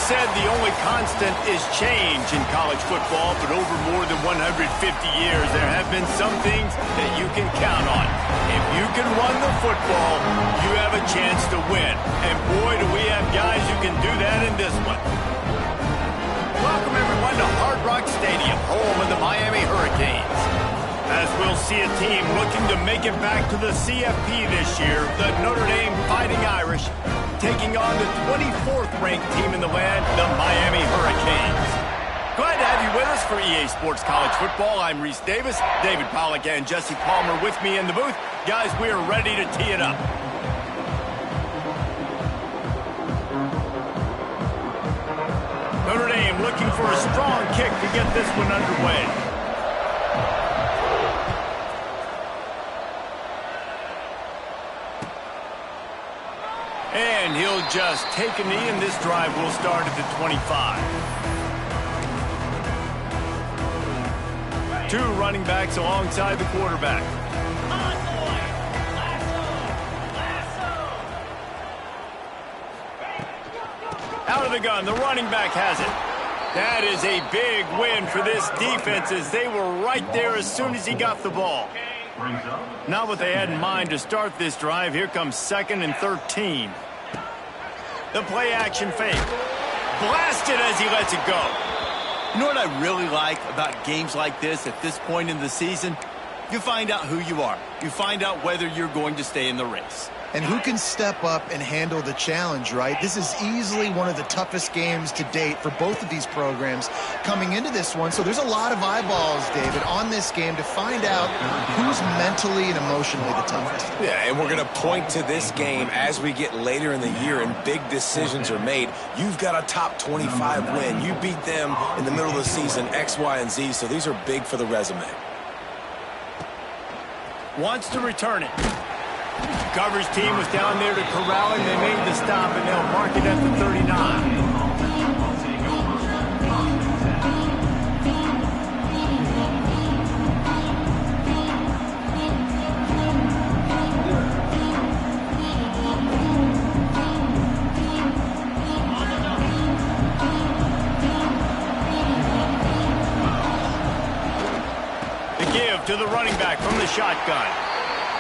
said the only constant is change in college football, but over more than 150 years, there have been some things that you can count on. If you can run the football, you have a chance to win. And boy, do we have guys who can do that in this one. Welcome, everyone, to Hard Rock Stadium, home of the Miami Hurricanes. As we'll see a team looking to make it back to the CFP this year, the Notre Dame Fighting Irish taking on the 24th-ranked team in the land, the Miami Hurricanes. Glad to have you with us for EA Sports College Football. I'm Reese Davis, David Pollack, and Jesse Palmer with me in the booth. Guys, we are ready to tee it up. Notre Dame looking for a strong kick to get this one underway. And he'll just take a knee, and this drive will start at the 25. Two running backs alongside the quarterback. Out of the gun, the running back has it. That is a big win for this defense as they were right there as soon as he got the ball. Not what they had in mind to start this drive. Here comes 2nd and 13. The play action fake. Blasted as he lets it go. You know what I really like about games like this at this point in the season? You find out who you are. You find out whether you're going to stay in the race. And who can step up and handle the challenge, right? This is easily one of the toughest games to date for both of these programs coming into this one. So there's a lot of eyeballs, David, on this game to find out who's mentally and emotionally the toughest. Yeah, and we're going to point to this game as we get later in the year and big decisions are made. You've got a top 25 win. You beat them in the middle of the season, X, Y, and Z, so these are big for the resume. Wants to return it. Coverage team was down there to corral him. They made the stop, and they'll mark it at the 39. The give to the running back from the shotgun.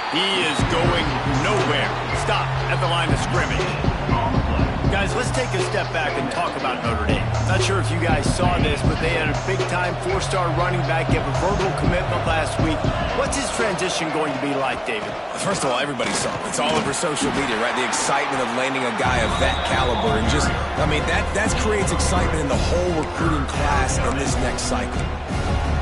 He is going nowhere. Stop at the line of scrimmage. Guys, let's take a step back and talk about Notre Dame. Not sure if you guys saw this, but they had a big-time 4-star running back give a verbal commitment last week. What's his transition going to be like, David? First of all, everybody saw it. It's all over social media, right? The excitement of landing a guy of that caliber. And just, I mean, that creates excitement in the whole recruiting class in this next cycle.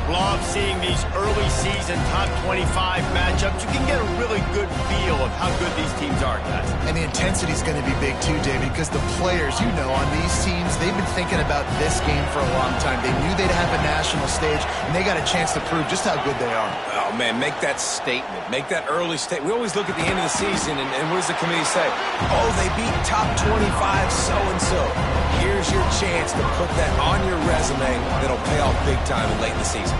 Love seeing these early season top 25 matchups. You can get a really good feel of how good these teams are, guys. And the intensity is going to be big too, David, because the players, you know, on these teams, they've been thinking about this game for a long time. They knew they'd have a national stage, and they got a chance to prove just how good they are. Oh, man, make that statement. Make that early statement. We always look at the end of the season, and what does the committee say? Oh, they beat top 25 so-and-so. Here's your chance to put that on your resume that'll pay off big time late in the season.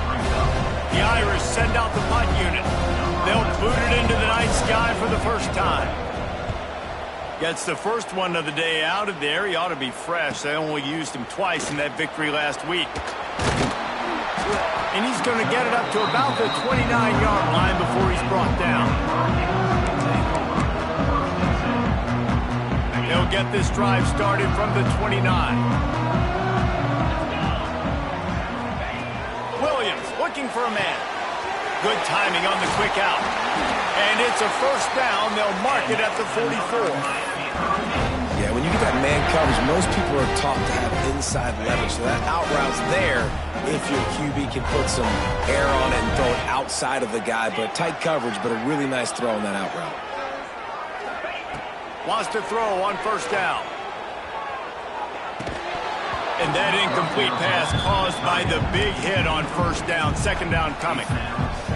The Irish send out the punt unit. They'll boot it into the night sky for the first time. Gets the first one of the day out of there. He ought to be fresh. They only used him twice in that victory last week. And he's going to get it up to about the 29-yard line before he's brought down. They'll get this drive started from the 29. Williams looking for a man. Good timing on the quick out. And it's a first down. They'll mark it at the 44. Yeah, when you get that man coverage, most people are taught to have inside leverage. So that out route's there if your QB can put some air on it and throw it outside of the guy. But tight coverage, but a really nice throw on that out route. Wants to throw on first down. And that incomplete pass caused by the big hit on first down. Second down coming.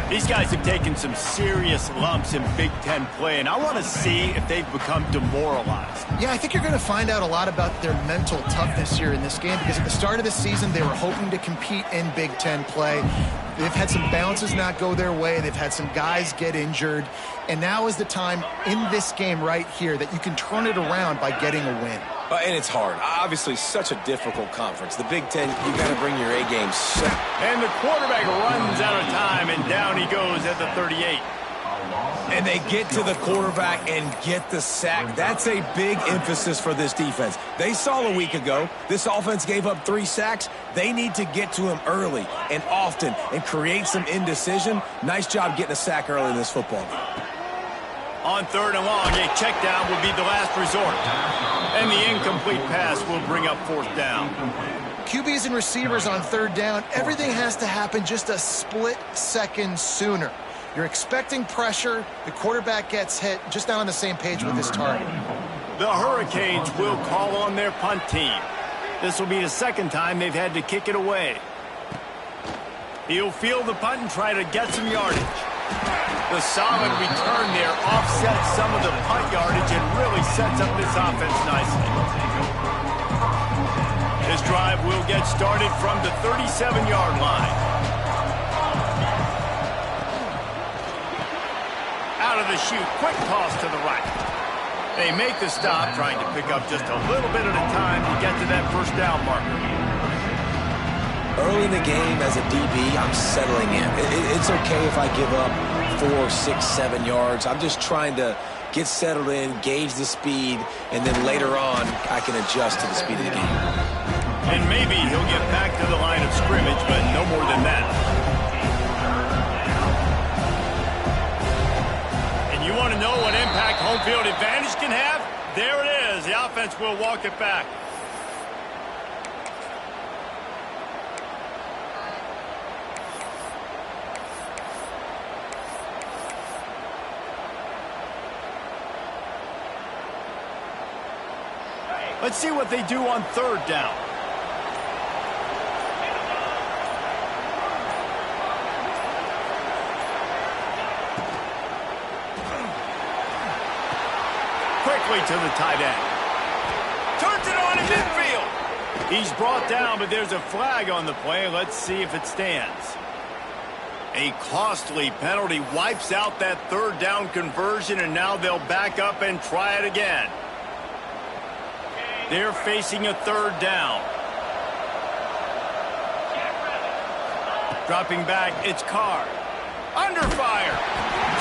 These guys have taken some serious lumps in Big Ten play, and I want to see if they've become demoralized. Yeah, I think you're going to find out a lot about their mental toughness here in this game, because at the start of the season, they were hoping to compete in Big Ten play. They've had some bounces not go their way. They've had some guys get injured. And now is the time in this game right here that you can turn it around by getting a win. And it's hard. Obviously, such a difficult conference. The Big Ten, you got to bring your A game. And the quarterback runs out of time, and down he goes at the 38. And they get to the quarterback and get the sack. That's a big emphasis for this defense. They saw a week ago, this offense gave up 3 sacks. They need to get to him early and often and create some indecision. Nice job getting a sack early in this football game. On 3rd and long, a check down will be the last resort. And the incomplete pass will bring up 4th down. QBs and receivers on 3rd down, everything has to happen just a split second sooner. You're expecting pressure, the quarterback gets hit, just not on the same page with his target. The Hurricanes will call on their punt team. This will be the 2nd time they've had to kick it away. He'll field the punt and try to get some yardage. The solid return there offsets some of the punt yardage and really sets up this offense nicely. This drive will get started from the 37-yard line. Out of the chute, quick toss to the right. They make the stop, trying to pick up just a little bit at a time to get to that 1st down marker. Early in the game as a DB, I'm settling in. It's okay if I give up 4, 6, 7 yards. I'm just trying to get settled in, gauge the speed, and then later on, I can adjust to the speed of the game. And maybe he'll get back to the line of scrimmage, but no more than that. And you want to know what impact home field advantage can have? There it is. The offense will walk it back. Let's see what they do on 3rd down. Quickly to the tight end. Turns it on in midfield. He's brought down, but there's a flag on the play. Let's see if it stands. A costly penalty wipes out that 3rd down conversion, and now they'll back up and try it again. They're facing a 3rd down. Dropping back, it's Carr. Under fire.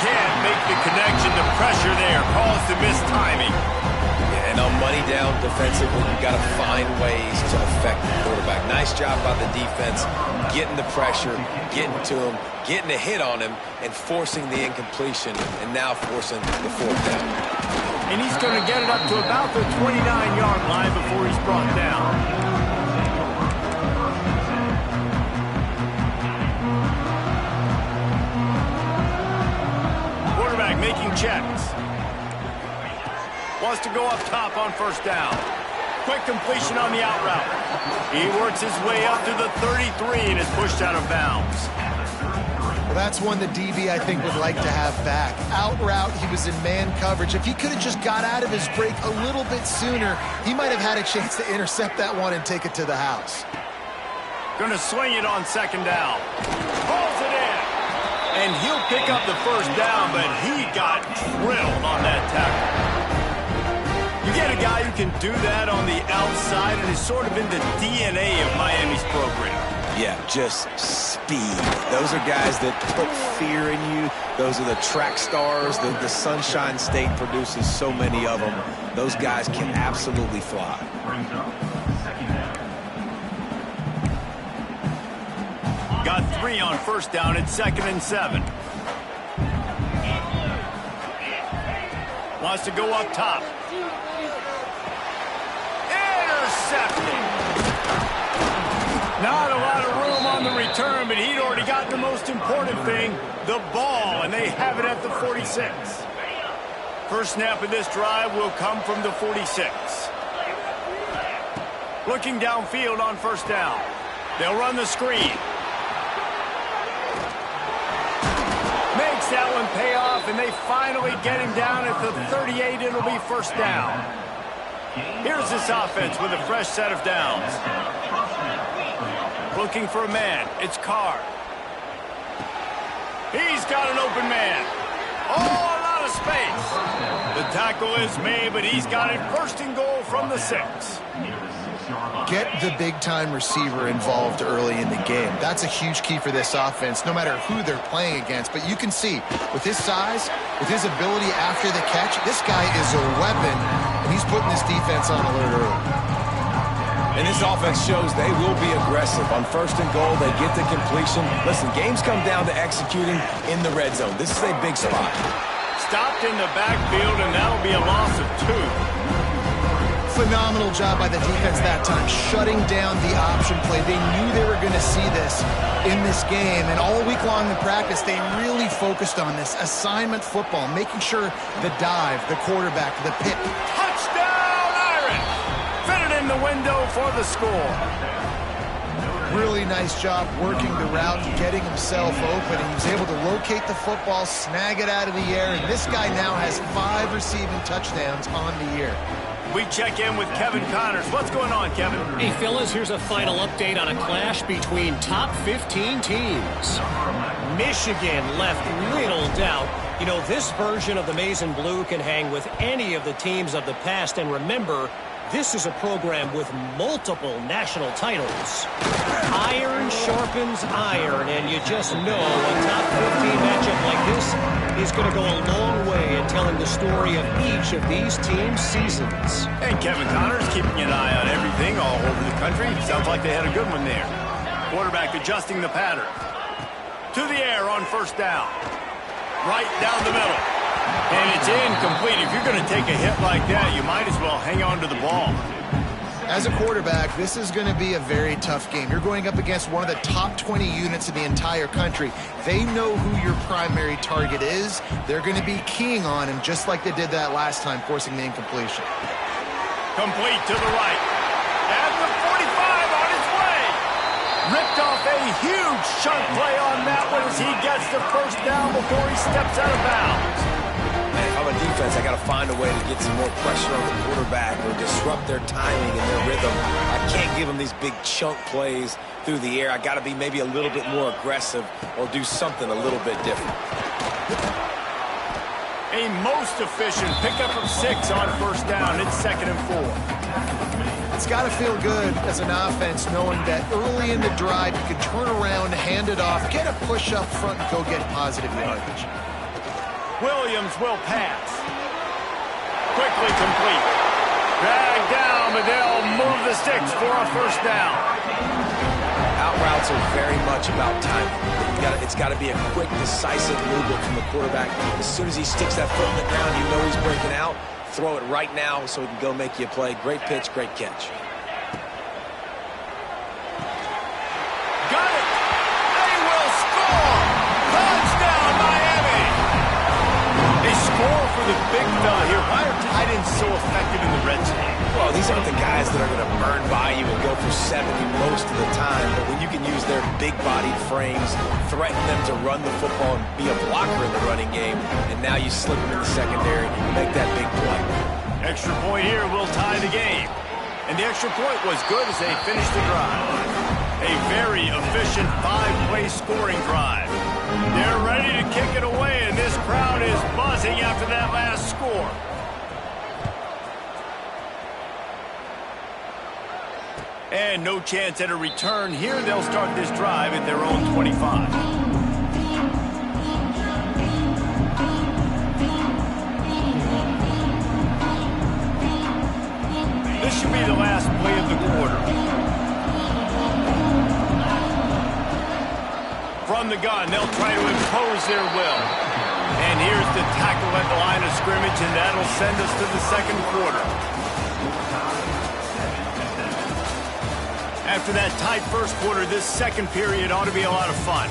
Can't make the connection. The pressure there caused the missed timing. And on money down defensively, you've got to find ways to affect the quarterback. Nice job by the defense, getting the pressure, getting to him, getting a hit on him, and forcing the incompletion, and now forcing the 4th down. And he's going to get it up to about the 29-yard line before he's brought down. Quarterback making checks. Wants to go up top on 1st down. Quick completion on the out route. He works his way up to the 33 and is pushed out of bounds. Well, that's one the DB, I think, would like to have back. Out route, he was in man coverage. If he could have just got out of his break a little bit sooner, he might have had a chance to intercept that one and take it to the house. Going to swing it on 2nd down. Pulls it in. And he'll pick up the 1st down, but he got drilled on that tackle. You get a guy who can do that on the outside, and it's sort of in the DNA of Miami's program. Yeah, just speed. Those are guys that put fear in you. Those are the track stars. The Sunshine State produces so many of them. Those guys can absolutely fly. Got 3 on 1st down. It's 2nd and 7. Wants to go up top. Intercepted. Not a lot of room on the return, but he'd already gotten the most important thing, the ball, and they have it at the 46. First snap of this drive will come from the 46. Looking downfield on 1st down. They'll run the screen. Makes that one pay off, and they finally get him down at the 38. It'll be 1st down. Here's this offense with a fresh set of downs. Looking for a man. It's Carr. He's got an open man. Oh, a lot of space. The tackle is made, but he's got it first and goal from the 6. Get the big-time receiver involved early in the game. That's a huge key for this offense, no matter who they're playing against. But you can see, with his size, with his ability after the catch, this guy is a weapon, and he's putting this defense on alert early. And this offense shows they will be aggressive. On first and goal, they get the completion. Listen, games come down to executing in the red zone. This is a big spot. Stopped in the backfield, and that'll be a loss of 2. Phenomenal job by the defense that time, shutting down the option play. They knew they were going to see this in this game, and all week long in practice, they really focused on this assignment football, making sure the dive, the quarterback, the pick. Touchdown, Irish! Fitted in the window for the score. Really nice job working the route, getting himself open, and he was able to locate the football, snag it out of the air, and this guy now has 5 receiving touchdowns on the year. We check in with Kevin Connors. What's going on, Kevin? Hey, fellas, here's a final update on a clash between top 15 teams. Michigan left little doubt. You know, this version of the Maize and Blue can hang with any of the teams of the past. And remember, this is a program with multiple national titles. Iron sharpens iron, and you just know a top 15 matchup like this is going to go a long way in telling the story of each of these teams' seasons. And Kevin Connors keeping an eye on everything all over the country. Sounds like they had a good one there. Quarterback adjusting the pattern. To the air on first down. Right down the middle. And it's incomplete. If you're going to take a hit like that, you might as well hang on to the ball. As a quarterback, this is going to be a very tough game. You're going up against one of the top 20 units in the entire country. They know who your primary target is. They're going to be keying on him just like they did that last time, forcing the incompletion. Complete to the right. And the 45 on its way. Ripped off a huge chunk play on that one as he gets the first down before he steps out of bounds. If I'm a defense, I got to find a way to get some more pressure on the quarterback or disrupt their timing and their rhythm. I can't give them these big chunk plays through the air. I got to be maybe a little bit more aggressive or do something a little bit different. A most efficient pickup of 6 on first down. It's 2nd and 4. It's got to feel good as an offense knowing that early in the drive you can turn around, hand it off, get a push up front, and go get positive yardage. Williams will pass. Quickly complete. Dragged down, but they'll move the sticks for a first down. Out routes are very much about timing. It's got to be a quick, decisive movement from the quarterback. As soon as he sticks that foot in the ground, you know he's breaking out. Throw it right now so he can go make you a play. Great pitch, great catch. Got it! They will score! Touchdown, Miami! A score for the big fella here. Why are tight ends so effective in the red zone? Well, these aren't the guys that are going to burn by you and go for 70 most of the time, but when you can use their big-bodied frames, threaten them to run the football and be a blocker in the running game, and now you slip them in the secondary and make that big play. Extra point here will tie the game. And the extra point was good as they finished the drive. A very efficient 5-play scoring drive. They're ready to kick it away, and this crowd is buzzing after that last score. And no chance at a return here. They'll start this drive at their own 25. This should be the last play of the quarter. From the gun, they'll try to impose their will. And here's the tackle at the line of scrimmage, and that'll send us to the second quarter. After that tight first quarter, this second period ought to be a lot of fun.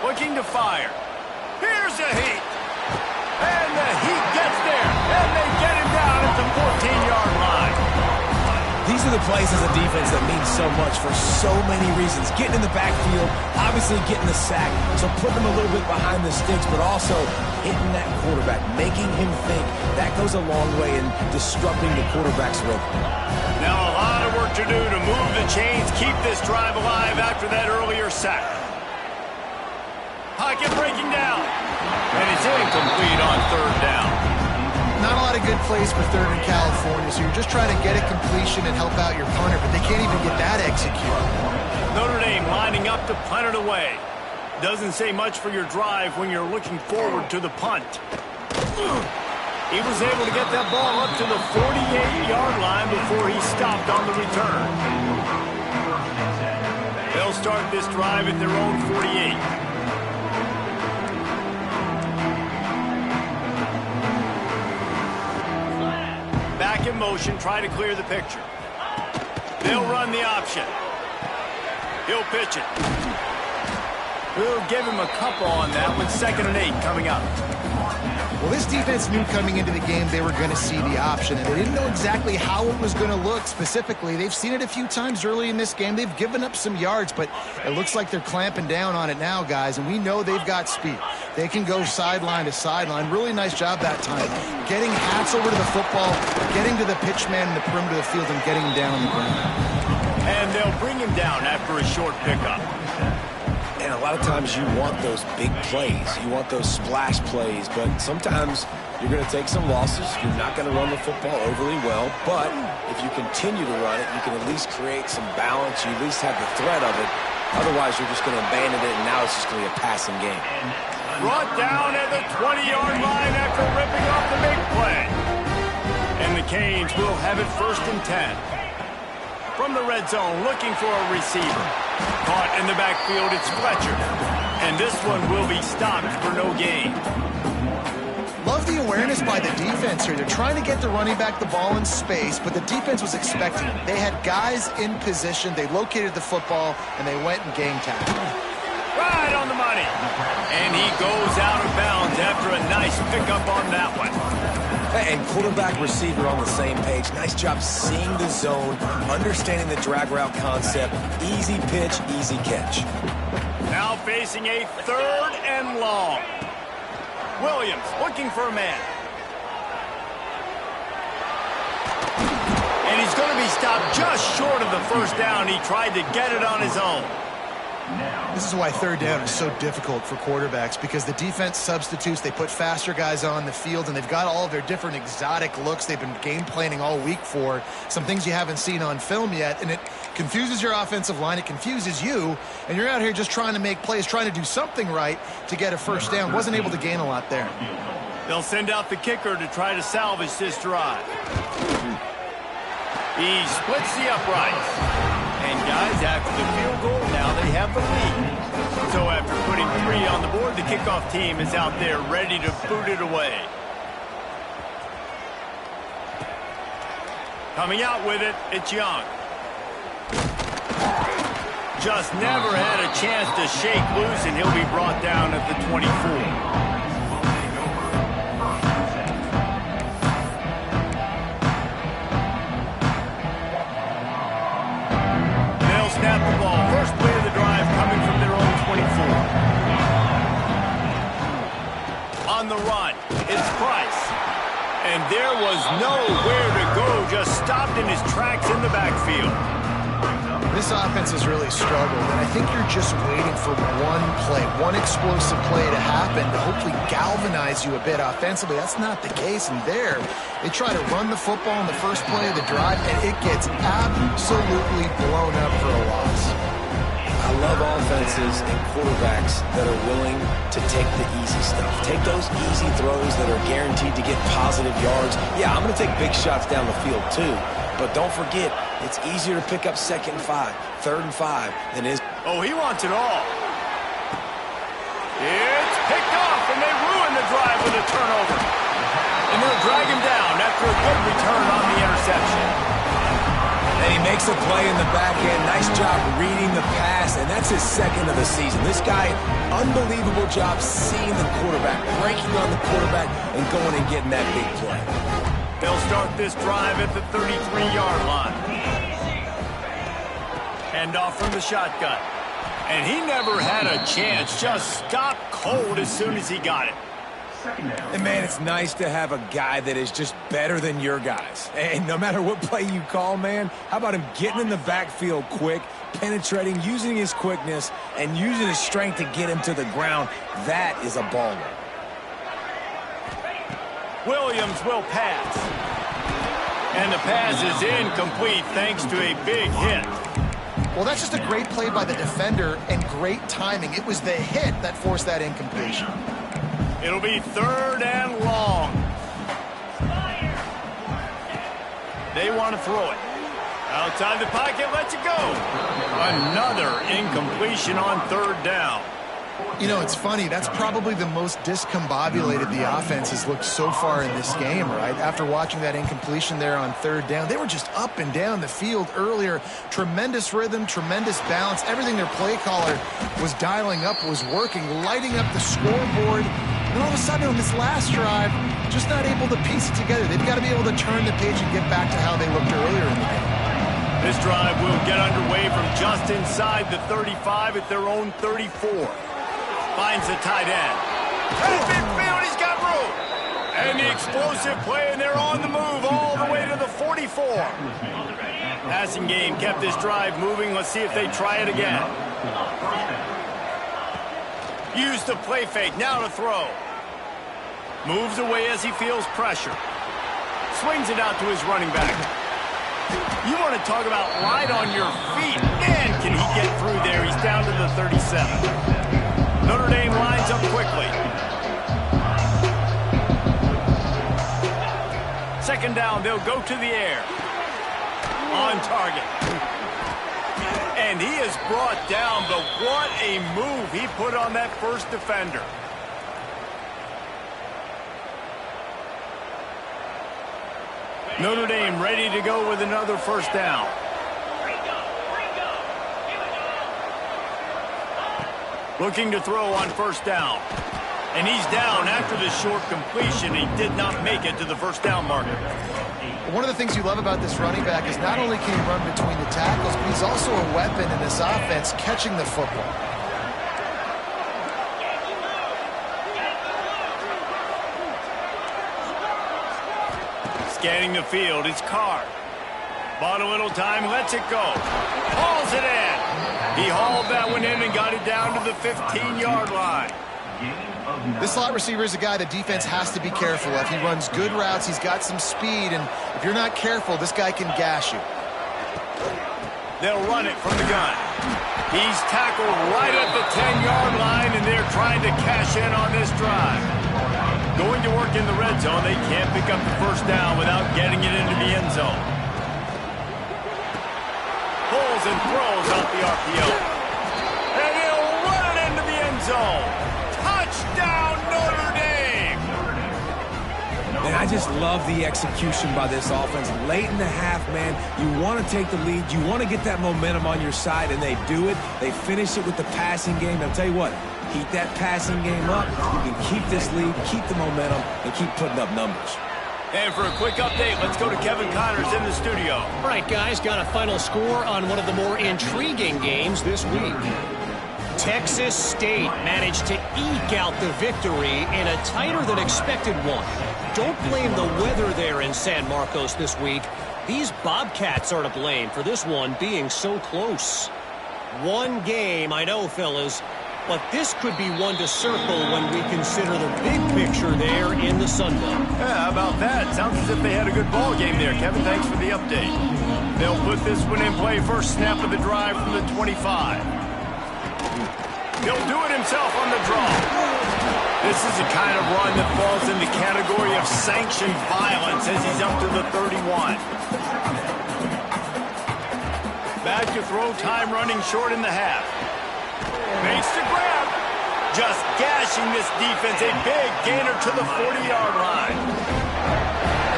Looking to fire. Here's the heat. And the heat gets there. And they get him down at the 14-yard line. He These are the plays as a defense that mean so much for so many reasons. Getting in the backfield, obviously getting the sack, so putting them a little bit behind the sticks, but also hitting that quarterback, making him think. That goes a long way in disrupting the quarterback's rhythm. Now a lot of work to do to move the chains, keep this drive alive after that earlier sack. Pocket breaking down. And it's incomplete on third down. Not a lot of good plays for third in California, so you're just trying to get a completion and help out your punter, but they can't even get that executed. Notre Dame lining up to punt it away. Doesn't say much for your drive when you're looking forward to the punt. He was able to get that ball up to the 48-yard line before he stopped on the return. They'll start this drive at their own 48. Back in motion, try to clear the picture. They'll run the option. He'll pitch it. We'll give him a couple on that with 2nd and 8 coming up. Well, this defense knew coming into the game they were going to see the option, and they didn't know exactly how it was going to look specifically. They've seen it a few times early in this game. They've given up some yards, but it looks like they're clamping down on it now, guys, and we know they've got speed. They can go sideline to sideline. Really nice job that time. Getting Hats over to the football, getting to the pitch man in the perimeter of the field, and getting him down on the ground. And they'll bring him down after a short pickup. And a lot of times you want those big plays. You want those splash plays, but sometimes you're going to take some losses. You're not going to run the football overly well, but if you continue to run it, you can at least create some balance. You at least have the threat of it. Otherwise, you're just going to abandon it, and now it's just going to be a passing game. Brought down at the 20-yard line after ripping off the big play. And the Canes will have it 1st and 10. From the red zone, looking for a receiver. Caught in the backfield, it's Fletcher. And this one will be stopped for no gain. Love the awareness by the defense here. They're trying to get the running back the ball in space, but the defense was expecting it. They had guys in position. They located the football, and they went and gang tackled. Right on the money. And he goes out of bounds after a nice pickup on that one. And quarterback receiver on the same page. Nice job seeing the zone, understanding the drag route concept. Easy pitch, easy catch. Now facing a 3rd and long. Williams looking for a man. And he's going to be stopped just short of the 1st down. He tried to get it on his own. This is why 3rd down is so difficult for quarterbacks, because the defense substitutes. They put faster guys on the field, and they've got all of their different exotic looks they've been game planning all week for, some things you haven't seen on film yet, and it confuses your offensive line. It confuses you, and you're out here just trying to make plays, trying to do something right to get a 1st down. Wasn't able to gain a lot there. They'll send out the kicker to try to salvage this drive. He splits the uprights. And guys, after the field goal, now they have the lead. So after putting 3 on the board, the kickoff team is out there ready to boot it away. Coming out with it, it's Young. Just never had a chance to shake loose, and he'll be brought down at the 24. Snap the ball. First play of the drive coming from their own 24. On the run, it's Price. And there was nowhere to go, just stopped in his tracks in the backfield. This offense has really struggled, and I think you're just waiting for one play, one explosive play to happen to hopefully galvanize you a bit offensively. That's not the case, and there they try to run the football in the first play of the drive, and it gets absolutely blown up for a loss. I love offenses and quarterbacks that are willing to take the easy stuff. Take those easy throws that are guaranteed to get positive yards. Yeah, I'm going to take big shots down the field too, but don't forget, it's easier to pick up 2nd and 5, 3rd and 5 than it is. Oh, he wants it all. It's picked off, and they ruin the drive with a turnover. And they'll drag him down after a good return on the interception. And he makes a play in the back end. Nice job reading the pass, and that's his 2nd of the season. This guy, unbelievable job seeing the quarterback, breaking on the quarterback, and going and getting that big play. They'll start this drive at the 33-yard line. Handoff from the shotgun. And he never had a chance. Just stopped cold as soon as he got it. And, man, it's nice to have a guy that is just better than your guys. And no matter what play you call, man, how about him getting in the backfield quick, penetrating, using his quickness, and using his strength to get him to the ground? That is a baller. Williams will pass. And the pass is incomplete thanks to a big hit. Well, that's just a great play by the defender and great timing. It was the hit that forced that incompletion. It'll be 3rd and long. They want to throw it. Outside the pocket, lets it go. Another incompletion on 3rd down. You know, it's funny. That's probably the most discombobulated the offense has looked so far in this game, right? After watching that incompletion there on 3rd down, they were just up and down the field earlier. Tremendous rhythm, tremendous balance. Everything their play caller was dialing up was working, lighting up the scoreboard. And all of a sudden on this last drive, just not able to piece it together. They've got to be able to turn the page and get back to how they looked earlier in the game. This drive will get underway from just inside the 35 at their own 34. Finds the tight end. At midfield, he's got room. And the explosive play, and they're on the move all the way to the 44. Passing game kept this drive moving. Let's see if they try it again. Use the play fake, now to throw. Moves away as he feels pressure. Swings it out to his running back. You want to talk about light on your feet. Man, can he get through there. He's down to the 37. Notre Dame lines up quickly. 2nd down, they'll go to the air. On target. And he is brought down, but what a move he put on that first defender. Notre Dame ready to go with another 1st down. Looking to throw on 1st down. And he's down after the short completion. He did not make it to the 1st down marker. One of the things you love about this running back is not only can he run between the tackles, but he's also a weapon in this offense catching the football. Scanning the field, it's Carr. Bought a little time, lets it go. Hauls it in. He hauled that one in and got it down to the 15-yard line. This slot receiver is a guy the defense has to be careful of. He runs good routes, he's got some speed, and if you're not careful, this guy can gash you. They'll run it from the gun. He's tackled right at the 10-yard line, and they're trying to cash in on this drive. Going to work in the red zone, they can't pick up the 1st down without getting it into the end zone. Pulls and throws off the RPO. And he'll run it into the end zone. Touchdown, Notre Dame! And I just love the execution by this offense. Late in the half, man, you want to take the lead. You want to get that momentum on your side, and they do it. They finish it with the passing game. I'll tell you what, keep that passing game up. You can keep this lead, keep the momentum, and keep putting up numbers. And for a quick update, let's go to Kevin Connors in the studio. All right, guys, got a final score on one of the more intriguing games this week. Texas State managed to eke out the victory in a tighter than expected one. Don't blame the weather there in San Marcos this week. These Bobcats are to blame for this one being so close. One game, I know, fellas, but this could be one to circle when we consider the big picture there in the Sun Belt. Yeah, how about that? Sounds as if they had a good ball game there. Kevin, thanks for the update. They'll put this one in play. First snap of the drive from the 25. He'll do it himself on the draw. This is the kind of run that falls in the category of sanctioned violence as he's up to the 31. Back to throw, time running short in the half. Makes the grab. Just gashing this defense. A big gainer to the 40-yard line.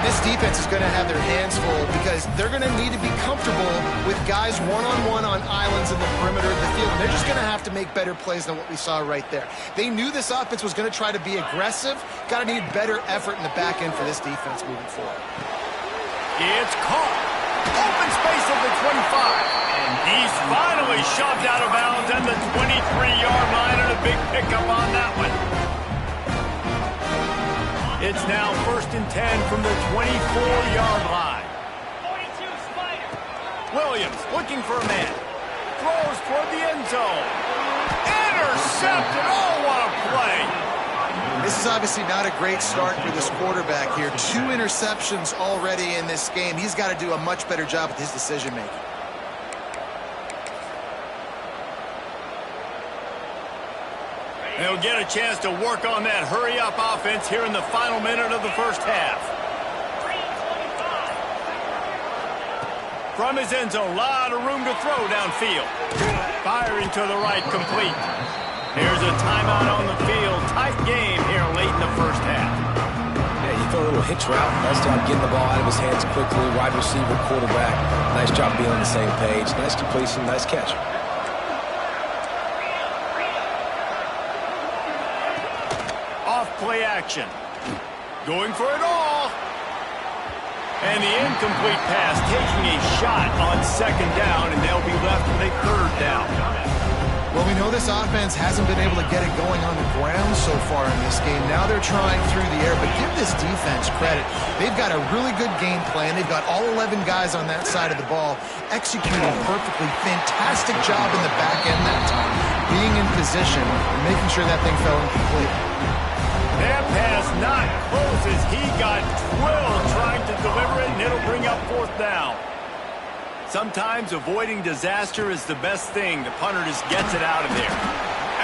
And this defense is going to have their hands full because they're going to need to be comfortable with guys one-on-one on islands in the perimeter of the field. And they're just going to have to make better plays than what we saw right there. They knew this offense was going to try to be aggressive. Got to need better effort in the back end for this defense moving forward. It's caught. Open space at the 25. He's finally shoved out of bounds at the 23-yard line, and a big pickup on that one. It's now 1st and 10 from the 24-yard line. 42 Spider. Williams looking for a man. Throws toward the end zone. Intercepted. Oh, what a play. This is obviously not a great start for this quarterback here. 2 interceptions already in this game. He's got to do a much better job with his decision-making. They'll get a chance to work on that hurry-up offense here in the final minute of the first half. From his end zone, a lot of room to throw downfield. Firing to the right, complete. Here's a timeout on the field. Tight game here late in the first half. Yeah, you throw a little hitch route. Nice job getting the ball out of his hands quickly. Wide receiver, quarterback. Nice job being on the same page. Nice completion, nice catch. Play action. Going for it all. And the incomplete pass, taking a shot on 2nd down, and they'll be left with a 3rd down. Well, we know this offense hasn't been able to get it going on the ground so far in this game. Now they're trying through the air, but give this defense credit. They've got a really good game plan. They've got all 11 guys on that side of the ball executing perfectly. Fantastic job in the back end that time, being in position and making sure that thing fell incomplete. That pass not close as he got drilled trying to deliver it, and it'll bring up 4th down. Sometimes avoiding disaster is the best thing. The punter just gets it out of there.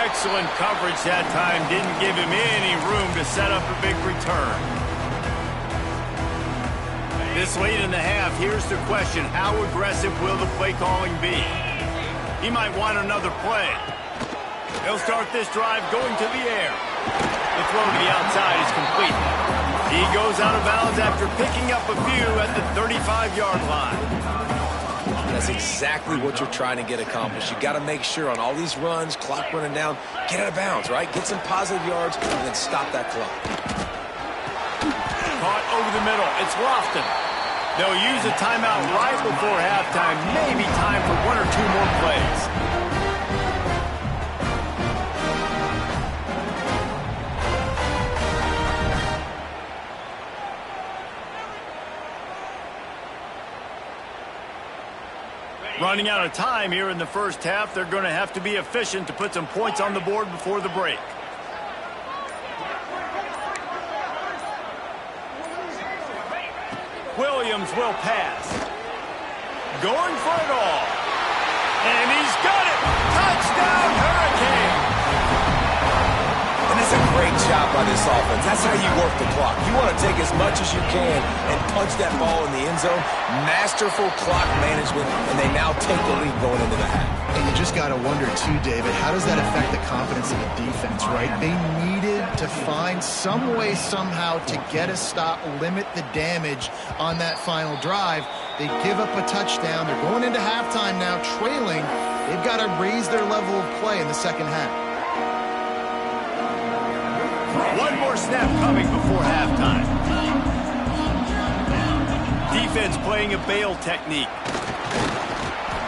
Excellent coverage that time. Didn't give him any room to set up a big return. This late in the half, here's the question. How aggressive will the play calling be? He might want another play. He'll start this drive going to the air. The throw to the outside is complete. He goes out of bounds after picking up a few at the 35-yard line. That's exactly what you're trying to get accomplished. You got to make sure on all these runs, clock running down, get out of bounds, right? Get some positive yards and then stop that clock. Caught over the middle. It's Lofton. They'll use a timeout right before halftime. Maybe time for 1 or 2 more plays. Running out of time here in the first half. They're going to have to be efficient to put some points on the board before the break. Williams will pass. Going for it all. And he's got it. Touchdown, Hurricane. And it's a great job by this offense. That's how you work the clock. You want to take as much as you can and punch that ball in the end zone. Masterful clock management, and they now take the lead going into the half. And you just got to wonder, too, David, how does that affect the confidence of the defense, right? They needed to find some way, somehow, to get a stop, limit the damage on that final drive. They give up a touchdown. They're going into halftime now, trailing. They've got to raise their level of play in the second half. One more snap coming before halftime. Defense playing a bail technique.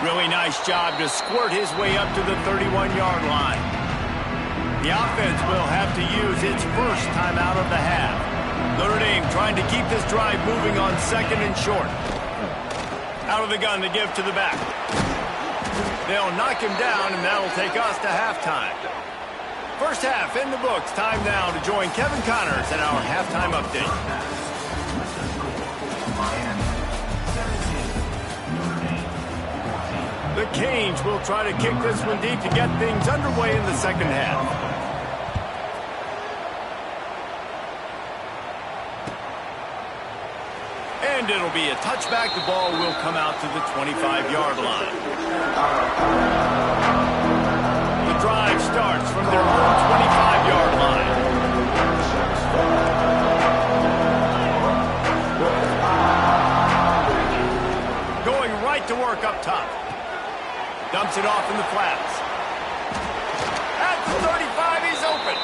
Really nice job to squirt his way up to the 31-yard line. The offense will have to use its first timeout of the half. Notre Dame trying to keep this drive moving on 2nd and short. Out of the gun to give to the back. They'll knock him down, and that'll take us to halftime. First half in the books. Time now to join Kevin Connors at our halftime update. The Canes will try to kick this one deep to get things underway in the second half. And it'll be a touchback. The ball will come out to the 25-yard line. The drive starts from their own 25-yard line. Going right to work up top. Dumps it off in the flats. At the 35, he's open.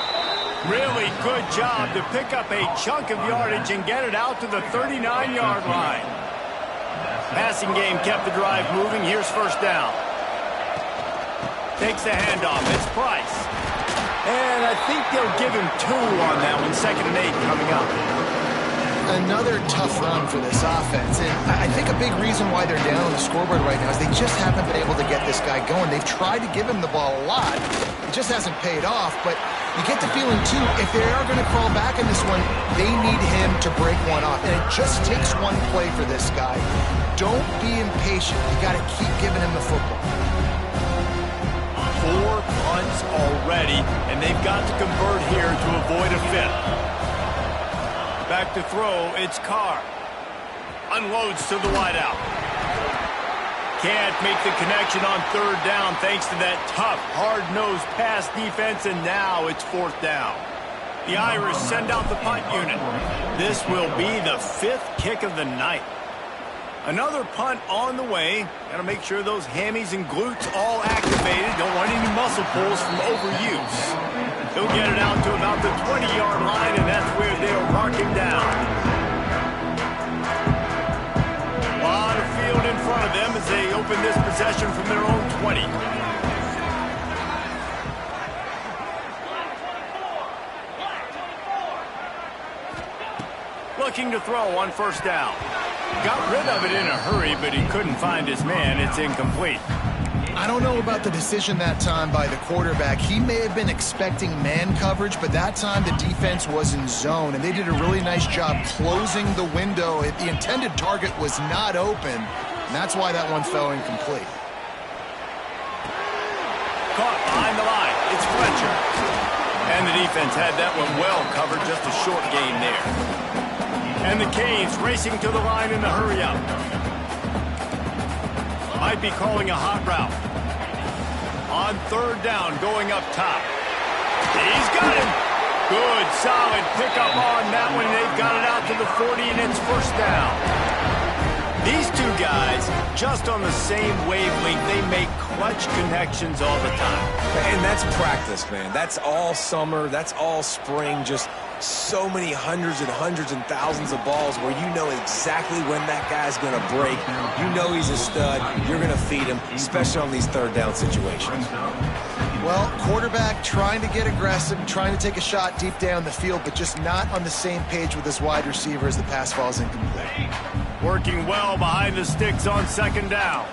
Really good job to pick up a chunk of yardage and get it out to the 39-yard line. Passing game kept the drive moving. Here's first down. Takes the handoff. It's Price. And I think they'll give him 2 on that one. 2nd and 8 coming up. Another tough run for this offense, and I think a big reason why they're down on the scoreboard right now is they just haven't been able to get this guy going. They've tried to give him the ball a lot. It just hasn't paid off, but you get the feeling, too, if they are going to crawl back in this one, they need him to break one off, and it just takes one play for this guy. Don't be impatient. You got to keep giving him the football. 4 punts already, and they've got to convert here to avoid a 5th. Back to throw, it's Carr. Unloads to the wideout. Can't make the connection on 3rd down thanks to that tough, hard-nosed pass defense, and now it's 4th down. The Irish send out the punt unit. This will be the 5th kick of the night. Another punt on the way. Got to make sure those hammies and glutes all activated. Don't want any muscle pulls from overuse. He'll get it out to about the 20-yard line, and that's where they'll mark him down. A lot of field in front of them as they open this possession from their own 20. Looking to throw on 1st down. Got rid of it in a hurry, but he couldn't find his man. It's incomplete. I don't know about the decision that time by the quarterback. He may have been expecting man coverage, but that time the defense was in zone, and they did a really nice job closing the window. The intended target was not open, and that's why that one fell incomplete. Caught behind the line. It's Fletcher. And the defense had that one well covered, just a short gain there. And the Canes racing to the line in the hurry-up. Might be calling a hot route. On 3rd down, going up top. He's got him. Good, solid pickup on that one. They've got it out to the 40, and it's 1st down. These 2 guys, just on the same wavelength, they make clutch connections all the time. And that's practice, man. That's all summer. That's all spring. Just so many hundreds and thousands of balls where you know exactly when that guy's going to break. You know he's a stud. You're going to feed him, especially on these 3rd down situations. Well, quarterback trying to get aggressive, trying to take a shot deep down the field, but just not on the same page with his wide receiver as the pass falls incomplete. Working well behind the sticks on 2nd down.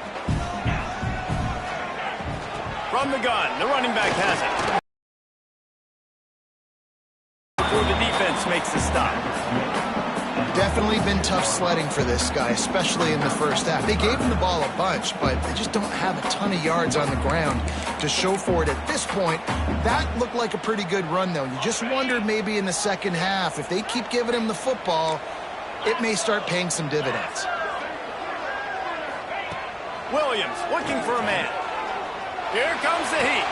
From the gun, the running back has it. Before the defense makes the stop. Definitely been tough sledding for this guy, especially in the 1st half. They gave him the ball a bunch, but they just don't have a ton of yards on the ground to show for it at this point. That looked like a pretty good run, though. You just wonder maybe in the 2nd half, if they keep giving him the football, it may start paying some dividends. Williams looking for a man. Here comes the heat.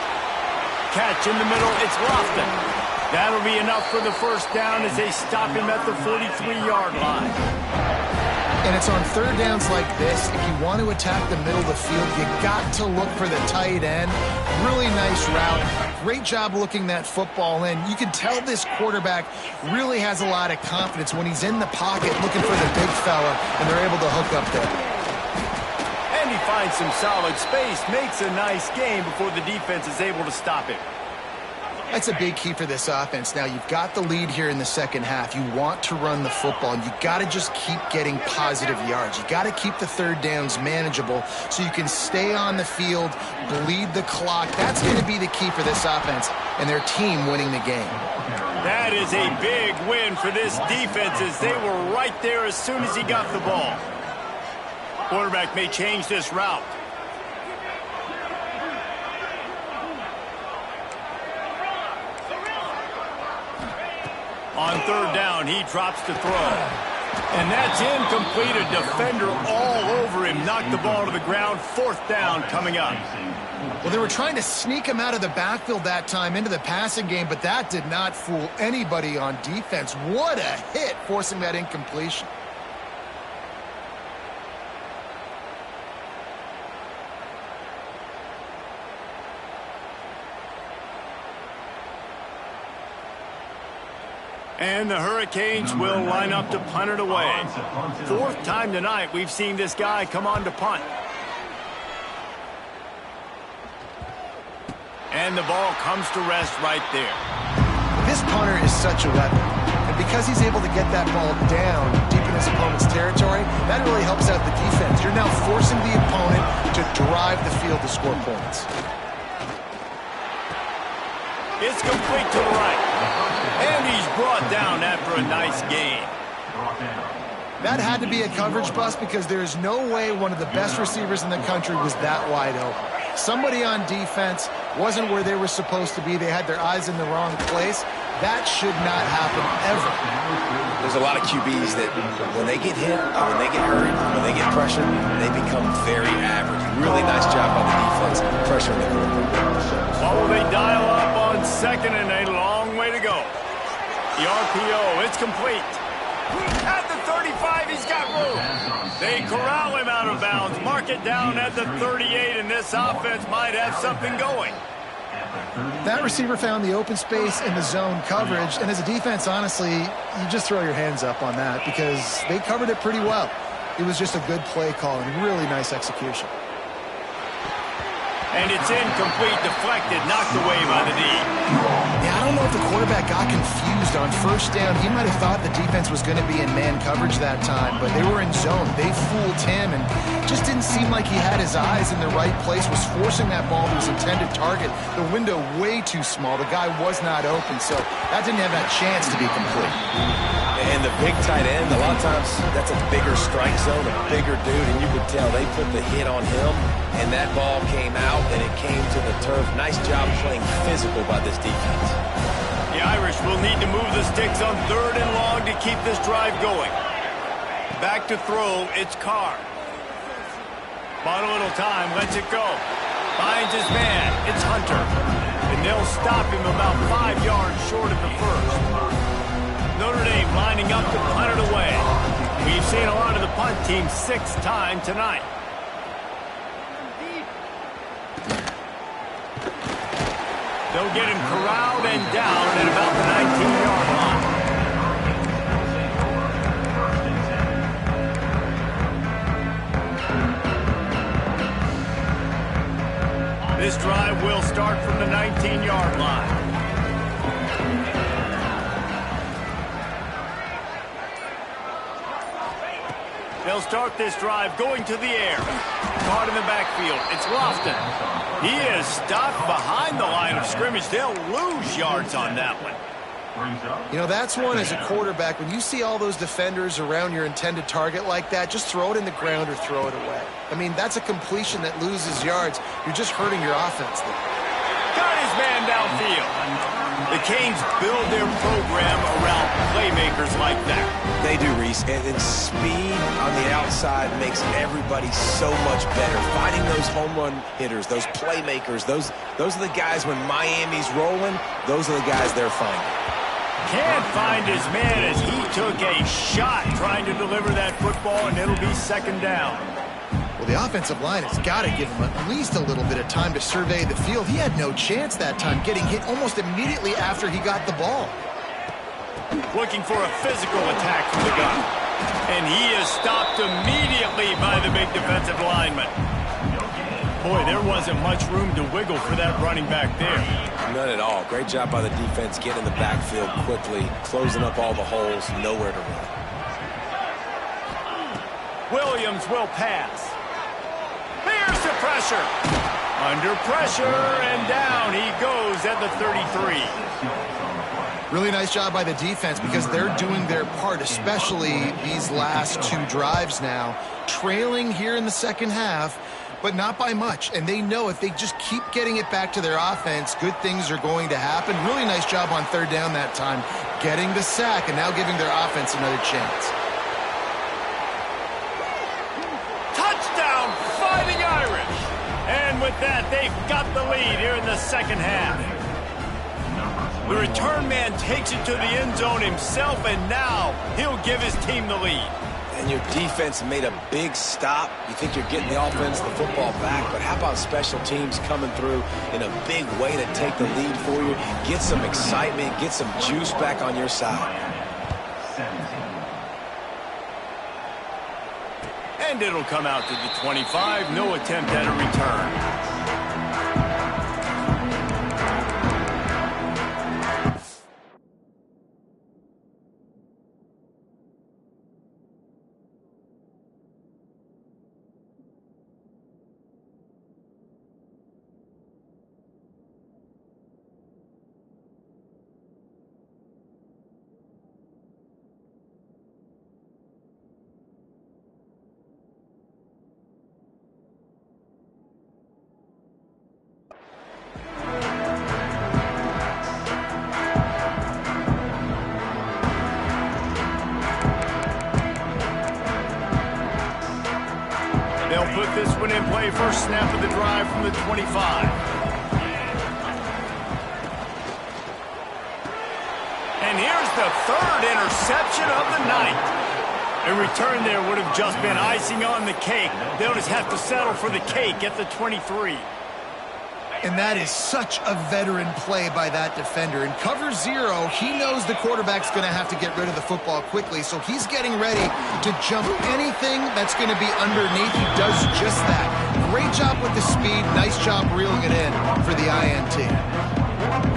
Catch in the middle, it's Lofton. That'll be enough for the 1st down as they stop him at the 43-yard line. And it's on 3rd downs like this, if you want to attack the middle of the field, you got to look for the tight end. Really nice route. Great job looking that football in. You can tell this quarterback really has a lot of confidence when he's in the pocket looking for the big fella, and they're able to hook up there. And he finds some solid space, makes a nice game before the defense is able to stop him. That's a big key for this offense. Now, you've got the lead here in the 2nd half. You want to run the football, and you got to just keep getting positive yards. You got to keep the 3rd downs manageable so you can stay on the field, bleed the clock. That's going to be the key for this offense and their team winning the game. That is a big win for this defense as they were right there as soon as he got the ball. Quarterback may change this route. On 3rd down, he drops to throw. And that's incomplete. A defender all over him. Knocked the ball to the ground. 4th down coming up. Well, they were trying to sneak him out of the backfield that time into the passing game, but that did not fool anybody on defense. What a hit, forcing that incompletion. And the Hurricanes will line up to punt it away. Fourth time tonight we've seen this guy come on to punt. And the ball comes to rest right there. This punter is such a weapon. And because he's able to get that ball down deep in his opponent's territory, that really helps out the defense. You're now forcing the opponent to drive the field to score points. It's complete to the right. And he's brought down after a nice gain. That had to be a coverage bust because there is no way one of the best receivers in the country was that wide open. Somebody on defense wasn't where they were supposed to be. They had their eyes in the wrong place. That should not happen ever. There's a lot of QBs that when they get hit, when they get hurt, when they get pressured, they become very average. Really nice job by the defense pressuring the quarterback. Oh, they dial up on second and a long way to go. The RPO, it's complete. At the 35, he's got room. They corral him out of bounds, mark it down at the 38, and this offense might have something going. That receiver found the open space in the zone coverage, and as a defense, honestly, you just throw your hands up on that because they covered it pretty well. It was just a good play call and really nice execution. And it's incomplete, deflected, knocked away by the D. Yeah, I don't know if the quarterback got confused on first down. He might have thought the defense was going to be in man coverage that time, but they were in zone. They fooled him and just didn't seem like he had his eyes in the right place, was forcing that ball to his intended target. The window way too small. The guy was not open, so that didn't have that chance to be complete. And the big tight end, a lot of times that's a bigger strike zone, a bigger dude, and you could tell they put the hit on him, and that ball came out, and it came to the turf. Nice job playing physical by this defense. The Irish will need to move the sticks on third and long to keep this drive going. Back to throw, it's Carr. Bought a little time, lets it go. Finds his man, it's Hunter. And they'll stop him about 5 yards short of the first. Notre Dame lining up to punt it away. We've seen a lot of the punt team 6 times tonight. They'll get him corralled and down at about the 19-yard line. This drive will start from the 19-yard line. They'll start this drive going to the air. Caught in the backfield. It's Lofton. He is stopped behind the line of scrimmage. They'll lose yards on that one. You know, that's one as a quarterback. When you see all those defenders around your intended target like that, just throw it in the ground or throw it away. I mean, that's a completion that loses yards. You're just hurting your offense there. Got his man downfield. The Canes build their program around playmakers like that. They do, Reese, and speed on the outside makes everybody so much better. Finding those home run hitters, those playmakers, those are the guys when Miami's rolling, those are the guys they're finding. Can't find his man as he took a shot trying to deliver that football, and it'll be second down. Well, the offensive line has got to give him at least a little bit of time to survey the field. He had no chance that time, getting hit almost immediately after he got the ball. Looking for a physical attack from the guy. And he is stopped immediately by the big defensive lineman. Boy, there wasn't much room to wiggle for that running back there. None at all. Great job by the defense getting in the backfield quickly, closing up all the holes, nowhere to run. Williams will pass. Here's the pressure. Under pressure, and down he goes at the 33. Really nice job by the defense because they're doing their part, especially these last 2 drives now. Trailing here in the second half, but not by much. And they know if they just keep getting it back to their offense, good things are going to happen. Really nice job on third down that time, getting the sack and now giving their offense another chance. Touchdown, Fighting Irish. And with that, they've got the lead here in the second half. The return man takes it to the end zone himself, and now he'll give his team the lead. And your defense made a big stop. You think you're getting the offense, the football back, but how about special teams coming through in a big way to take the lead for you, get some excitement, get some juice back on your side. And it'll come out to the 25. No attempt at a return. They'll put this one in play. First snap of the drive from the 25. And here's the third interception of the night. A return there would have just been icing on the cake. They'll just have to settle for the cake at the 23. And that is such a veteran play by that defender. In cover zero, he knows the quarterback's going to have to get rid of the football quickly, so he's getting ready to jump anything that's going to be underneath. He does just that. Great job with the speed. Nice job reeling it in for the INT.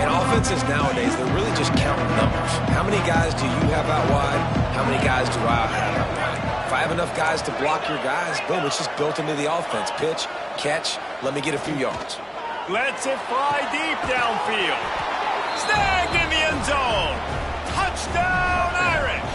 And offenses nowadays, they're really just counting numbers. How many guys do you have out wide? How many guys do I have out wide? If I have enough guys to block your guys, boom, it's just built into the offense. Pitch, catch, let me get a few yards. Lets it fly deep downfield. Snagged in the end zone. Touchdown, Irish.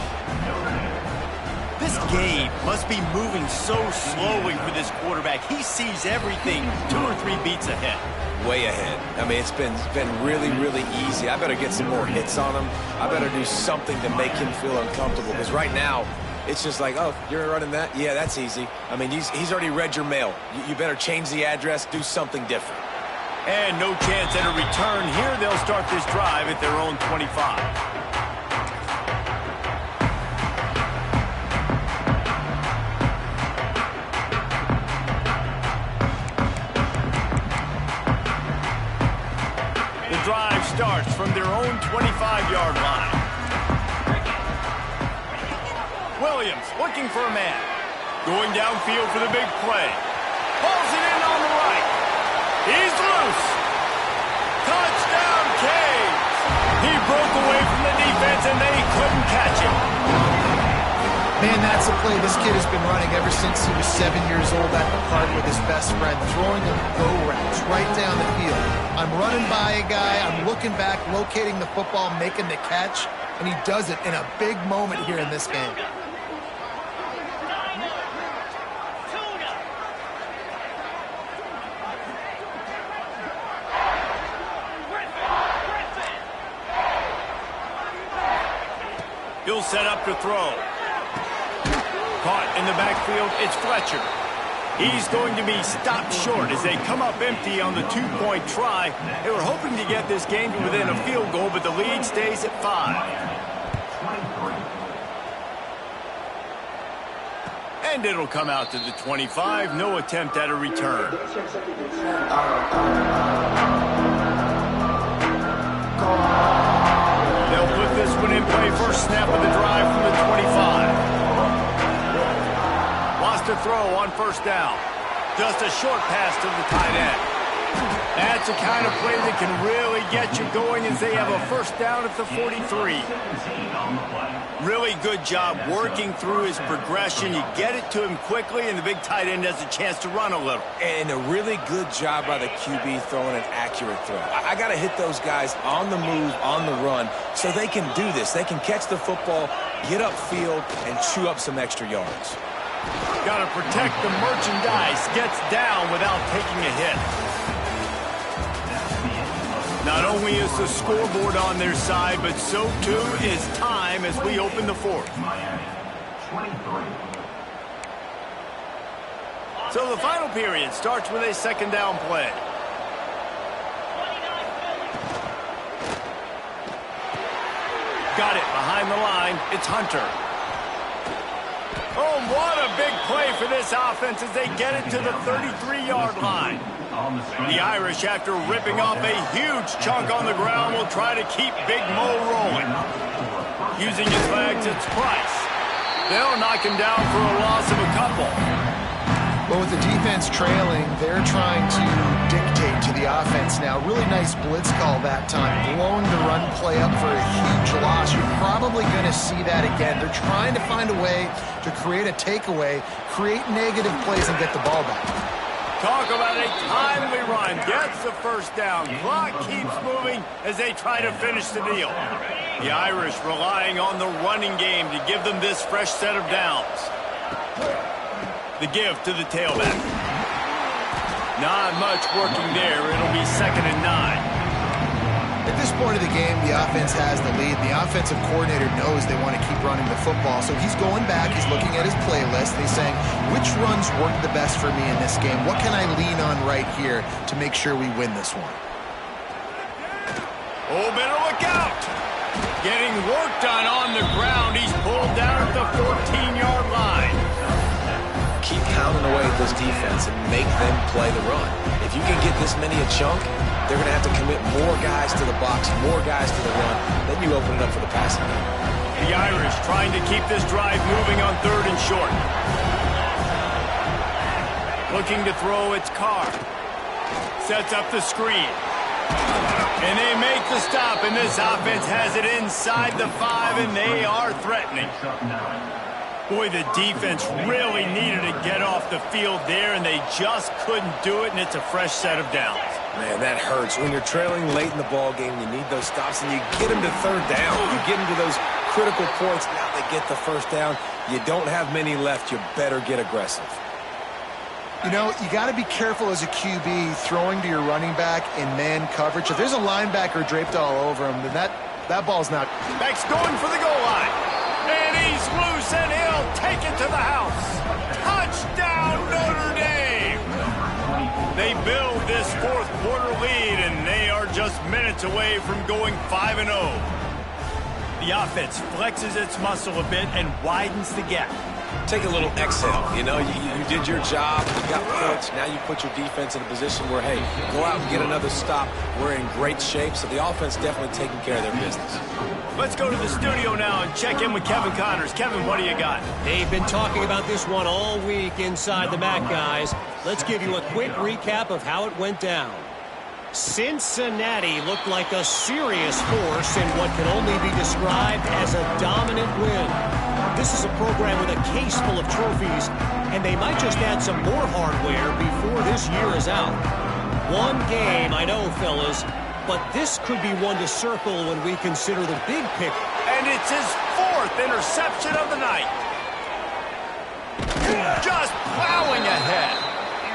This game must be moving so slowly for this quarterback. He sees everything 2 or 3 beats ahead. Way ahead. I mean, it's been really, really easy. I better get some more hits on him. I better do something to make him feel uncomfortable. Because right now, it's just like, oh, you're running that? Yeah, that's easy. I mean, he's already read your mail. You better change the address, do something different. And no chance at a return. Here they'll start this drive at their own 25. The drive starts from their own 25-yard line. Williams looking for a man. Going downfield for the big play. Pulls it in on the right. He's loose. Touchdown, Canes. He broke away from the defense, and they couldn't catch him. Man, that's a play this kid has been running ever since he was 7 years old at the park with his best friend, throwing them go routes right down the field. I'm running by a guy, I'm looking back, locating the football, making the catch, and he does it in a big moment here in this game. He'll set up to throw. Caught in the backfield, it's Fletcher. He's going to be stopped short as they come up empty on the 2-point try. They were hoping to get this game to within a field goal, but the lead stays at 5. And it'll come out to the 25. No attempt at a return. They'll put this one in play. First snap of the drive from the 25. Lost to throw on first down. Just a short pass to the tight end. That's the kind of play that can really get you going as they have a first down at the 43. Really good job working through his progression. You get it to him quickly, and the big tight end has a chance to run a little. And a really good job by the QB throwing an accurate throw. I got to hit those guys on the move, on the run, so they can do this. They can catch the football, get upfield, and chew up some extra yards. Got to protect the merchandise. Gets down without taking a hit. Not only is the scoreboard on their side, but so too is time as we open the fourth. So the final period starts with a second down play. Got it behind the line. It's Hunter. Oh, what a big play for this offense as they get it to the 33-yard line. The Irish, after ripping off a huge chunk on the ground, will try to keep Big Mo rolling. Using his legs, it's Price. They'll knock him down for a loss of a couple. Well, with the defense trailing, they're trying to dictate to the offense now. Really nice blitz call that time, blowing the run play up for a huge loss. You're probably going to see that again. They're trying to find a way to create a takeaway, create negative plays, and get the ball back. Talk about a timely run. Gets the first down. Clock keeps moving as they try to finish the deal. The Irish relying on the running game to give them this fresh set of downs. The give to the tailback. Not much working there. It'll be 2nd and 9. At this point of the game, the offense has the lead. The offensive coordinator knows they want to keep running the football. So he's going back, he's looking at his playlist, and he's saying, which runs work the best for me in this game? What can I lean on right here to make sure we win this one? Oh, better look out. Getting worked on the ground. He's pulled down at the 14-yard line. Keep pounding away at this defense and make them play the run. If you can get this many a chunk, they're going to have to commit more guys to the box, more guys to the run. Then you open it up for the passing game. The Irish trying to keep this drive moving on 3rd and short. Looking to throw, it's Carr. Sets up the screen. And they make the stop, and this offense has it inside the 5, and they are threatening. Boy, the defense really needed to get off the field there, and they just couldn't do it, and it's a fresh set of downs. Man, that hurts. When you're trailing late in the ball game, you need those stops, and you get them to 3rd down. You get them to those critical points. Now they get the 1st down. You don't have many left. You better get aggressive. You know, you got to be careful as a QB throwing to your running back in man coverage. If there's a linebacker draped all over him, then that ball's not. Beck's going for the goal line. And he's loose, and he'll take it to the house. Touchdown, Notre Dame! They build this 4th quarter lead, and they are just minutes away from going 5-0. The offense flexes its muscle a bit and widens the gap. Take a little exhale. You know, you did your job. You got points. Now you put your defense in a position where, hey, go out and get another stop. We're in great shape, so the offense definitely taking care of their business. Let's go to the studio now and check in with Kevin Connors. Kevin, what do you got? They've been talking about this one all week inside the MAC, guys. Let's give you a quick recap of how it went down. Cincinnati looked like a serious force in what can only be described as a dominant win. This is a program with a case full of trophies, and they might just add some more hardware before this year is out. One game, I know, fellas, but this could be one to circle when we consider the big picture. And it's his 4th interception of the night. Just plowing ahead.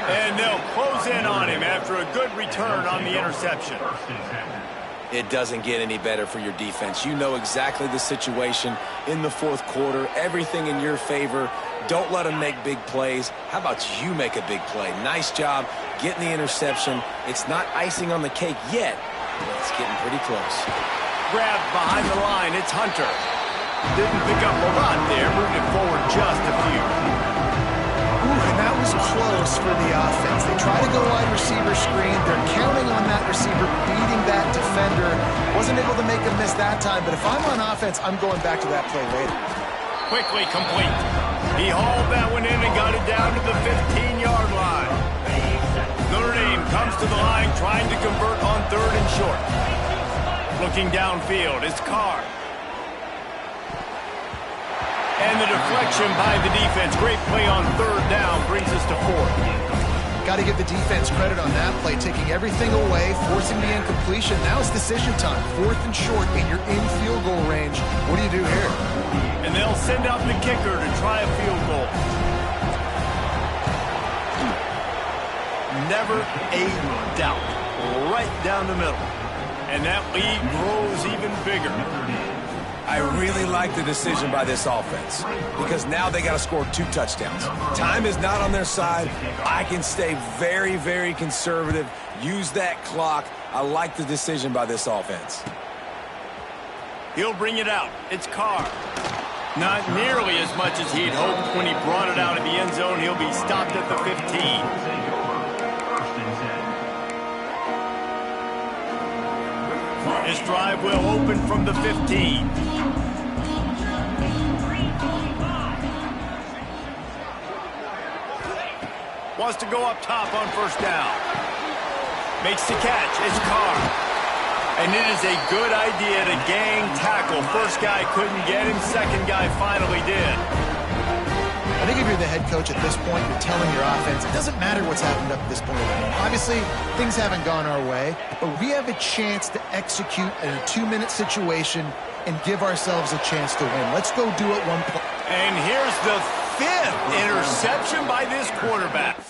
And they'll close in on him after a good return on the interception. It doesn't get any better for your defense. You know exactly the situation in the 4th quarter. Everything in your favor. Don't let them make big plays. How about you make a big play? Nice job getting the interception. It's not icing on the cake yet, but it's getting pretty close. Grabbed behind the line. It's Hunter. Didn't pick up a lot there. Moved it forward just a few. And that was close for the offense. They try to go wide receiver screen. They're counting on that receiver beating that defender. Wasn't able to make a miss that time, but if I'm on offense, I'm going back to that play later. Quickly complete. He hauled that one in and got it down to the 15-yard line. Notre Dame comes to the line trying to convert on 3rd and short. Looking downfield, it's Carr. And the deflection by the defense. Great play on 3rd down brings us to 4th. Got to give the defense credit on that play, taking everything away, forcing the incompletion. Now it's decision time. 4th and short, and you're in field goal range. What do you do here? And they'll send out the kicker to try a field goal. Never a doubt. Right down the middle. And that lead grows even bigger. I really like the decision by this offense because now they got to score 2 touchdowns. Time is not on their side. I can stay very, very conservative, use that clock. I like the decision by this offense. He'll bring it out. It's Carr. Not nearly as much as he'd hoped when he brought it out of the end zone. He'll be stopped at the 15. This drive will open from the 15. Wants to go up top on first down. Makes the catch. It's Carr. And it is a good idea to gang tackle. First guy couldn't get him. Second guy finally did. I think if you're the head coach at this point, you're telling your offense, it doesn't matter what's happened up to this point in the game. Obviously, things haven't gone our way, but we have a chance to execute in a 2-minute situation and give ourselves a chance to win. Let's go do it one play. And here's the 5th interception by this quarterback.